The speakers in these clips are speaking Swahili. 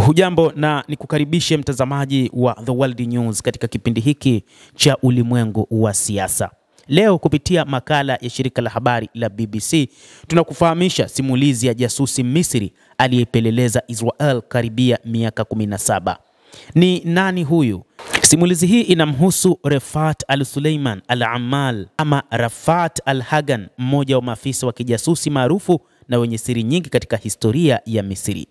Hujambo na nikukaribishe mtazamaji wa The World News katika kipindi hiki cha ulimwengu wa siasa. Leo kupitia makala ya shirika la habari la BBC tunakufahamisha simulizi ya jasusi Misri aliyepeleleza Israel karibia miaka 17. Ni nani huyu? Simulizi hii inamhusu Rafat al-Suleiman al-Ammal ama Rafat al-Hagan, mmoja wa maafisa wa kijasusi maarufu na wenye siri nyingi katika historia ya Misri.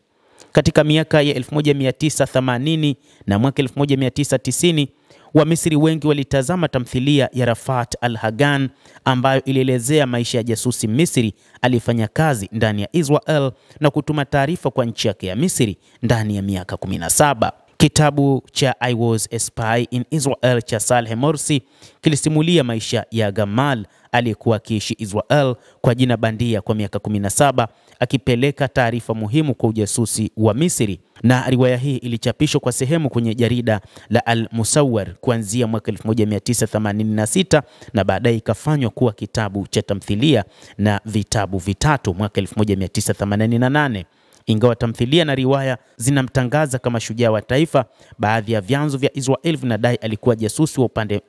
Katika miaka ya 1980 na mwaka 1990, Wamisri wengi walitazama tamthilia ya Rafat al-Hagan ambayo ilielezea maisha ya jasusi Misri aliyefanya kazi ndani ya Israel na kutuma taarifa kwa nchi yake ya Misri ndani ya miaka 17. Kitabu cha I Was a Spy in Israel cha Saleh Morsi kilisimulia maisha ya Gamal aliyekuwa akiishi Israel kwa jina bandia kwa miaka 17 akipeleka taarifa muhimu kwa ujasusi wa Misri, na riwaya hii ilichapishwa kwa sehemu kwenye jarida la Al-Musawwar kuanzia mwaka 1986 na baadaye ikafanywa kuwa kitabu cha tamthilia na vitabu vitatu mwaka 1988. Ingawa tamthilia na riwaya zinamtangaza kama shujaa wa taifa, baadhi ya vyanzo vya Israel vinadai alikuwa jasusi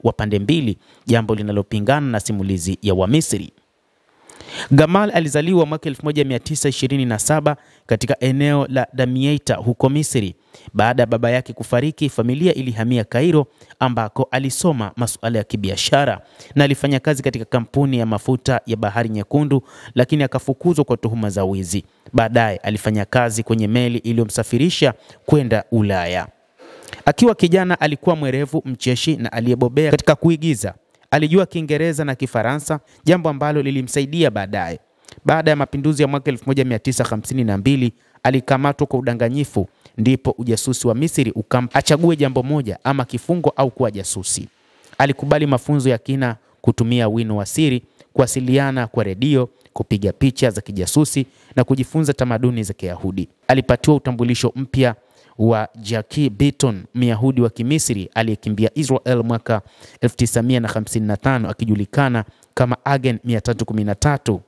wa pande mbili, jambo linalopingana na simulizi ya Wamisri. Gamal alizaliwa mwaka 1927 katika eneo la Damietta huko Misri. Baada ya baba yake kufariki, familia ilihamia Cairo ambako alisoma masuala ya kibiashara na alifanya kazi katika kampuni ya mafuta ya Bahari Nyekundu, lakini akafukuzwa kwa tuhuma za wizi. Baadaye alifanya kazi kwenye meli iliyomsafirisha kwenda Ulaya. Akiwa kijana alikuwa mwerevu, mcheshi na aliyebobea katika kuigiza. Alijua Kiingereza na Kifaransa, jambo ambalo lilimsaidia baadaye. Baada ya mapinduzi ya mwaka 1952 alikamatwa kwa udanganyifu, ndipo ujasusi wa Misri achague jambo moja, ama kifungo au kuwa jasusi. Alikubali mafunzo ya kina, kutumia wino wa siri, kuwasiliana kwa redio, kupiga picha za kijasusi na kujifunza tamaduni za Kiyahudi. Alipatiwa utambulisho mpya wa Jackie Beaton, Myahudi wa Kimisri aliyekimbia Israel mwaka 1955 akijulikana kama Agent 313.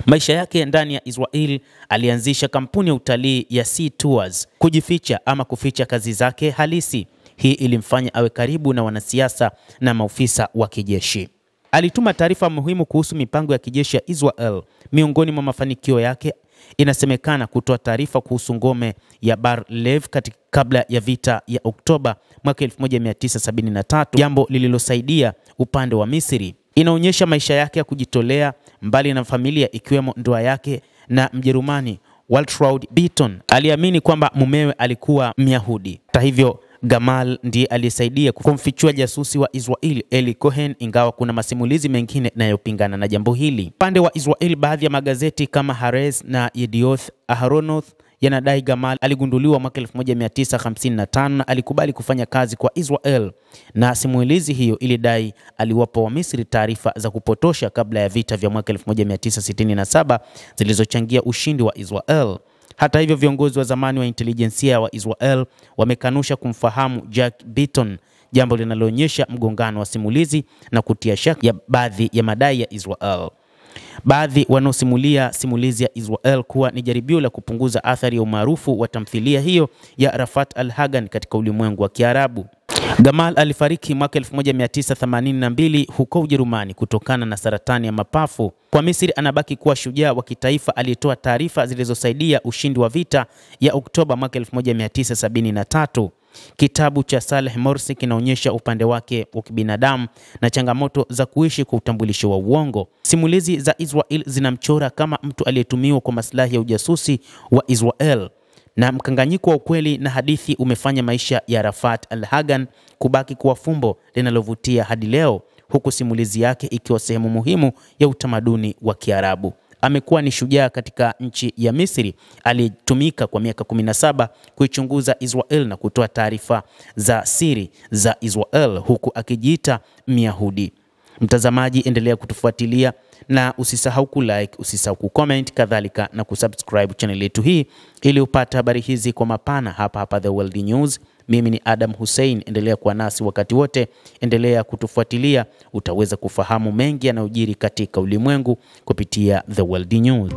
Maisha yake ndani ya Israel, alianzisha kampuni ya utalii ya Sea Tours kujificha ama kuficha kazi zake halisi. Hii ilimfanya awe karibu na wanasiasa na maofisa wa kijeshi. Alituma taarifa muhimu kuhusu mipango ya kijeshi ya Israel. Miongoni mwa mafanikio yake inasemekana kutoa taarifa kuhusu ngome ya Bar Lev kabla ya vita ya Oktoba mwaka 1973, jambo lililosaidia upande wa Misri. Inaonyesha maisha yake ya kujitolea mbali na familia, ikiwemo ndoa yake na Mjerumani Waltraud Beaton. Aliamini kwamba mumewe alikuwa Myahudi. Hata hivyo, Gamal ndiye aliyesaidia kumfichua jasusi wa Israel Eli Cohen, ingawa kuna masimulizi mengine yanayopingana na jambo hili. Upande wa Israel, baadhi ya magazeti kama Haaretz na Yedioth Ahronoth yanadai Gamal aligunduliwa mwaka 1955 na alikubali kufanya kazi kwa Israel, na simulizi hiyo ilidai aliwapa wa Misri taarifa za kupotosha kabla ya vita vya mwaka 1967 zilizochangia ushindi wa Israel. Hata hivyo, viongozi wa zamani wa intelijensia wa Israel wamekanusha kumfahamu Jack Beaton, jambo linaloonyesha mgongano wa simulizi na kutia shaka ya baadhi ya madai ya Israel. Baadhi wanaosimulia simulizi ya Israel kuwa ni jaribio la kupunguza athari ya umaarufu wa tamthilia hiyo ya Rafat al-Hagan katika ulimwengu wa Kiarabu. Gamal alifariki mwaka 1982 huko Ujerumani kutokana na saratani ya mapafu. Kwa Misri, anabaki kuwa shujaa wa kitaifa aliyetoa taarifa zilizosaidia ushindi wa vita ya Oktoba mwaka 1973. Kitabu cha Saleh Morsi kinaonyesha upande wake wa kibinadamu na changamoto za kuishi kwa utambulisho wa uongo. Simulizi za Israel zinamchora kama mtu aliyetumiwa kwa maslahi ya ujasusi wa Israel, na mkanganyiko wa ukweli na hadithi umefanya maisha ya Rafat al-Hagan kubaki kuwa fumbo linalovutia hadi leo, huku simulizi yake ikiwa sehemu muhimu ya utamaduni wa Kiarabu. Amekuwa ni shujaa katika nchi ya Misri aliyetumika kwa miaka 17 kuichunguza Israel na kutoa taarifa za siri za Israel huku akijiita Myahudi. Mtazamaji, endelea kutufuatilia na usisahau kulike, usisahau kucomment, kadhalika na kusubscribe channel yetu hii ili upate habari hizi kwa mapana hapa The World News. Mimi ni Adam Hussein, endelea kuwa nasi wakati wote, endelea kutufuatilia, utaweza kufahamu mengi yanayojiri katika ulimwengu kupitia The World News.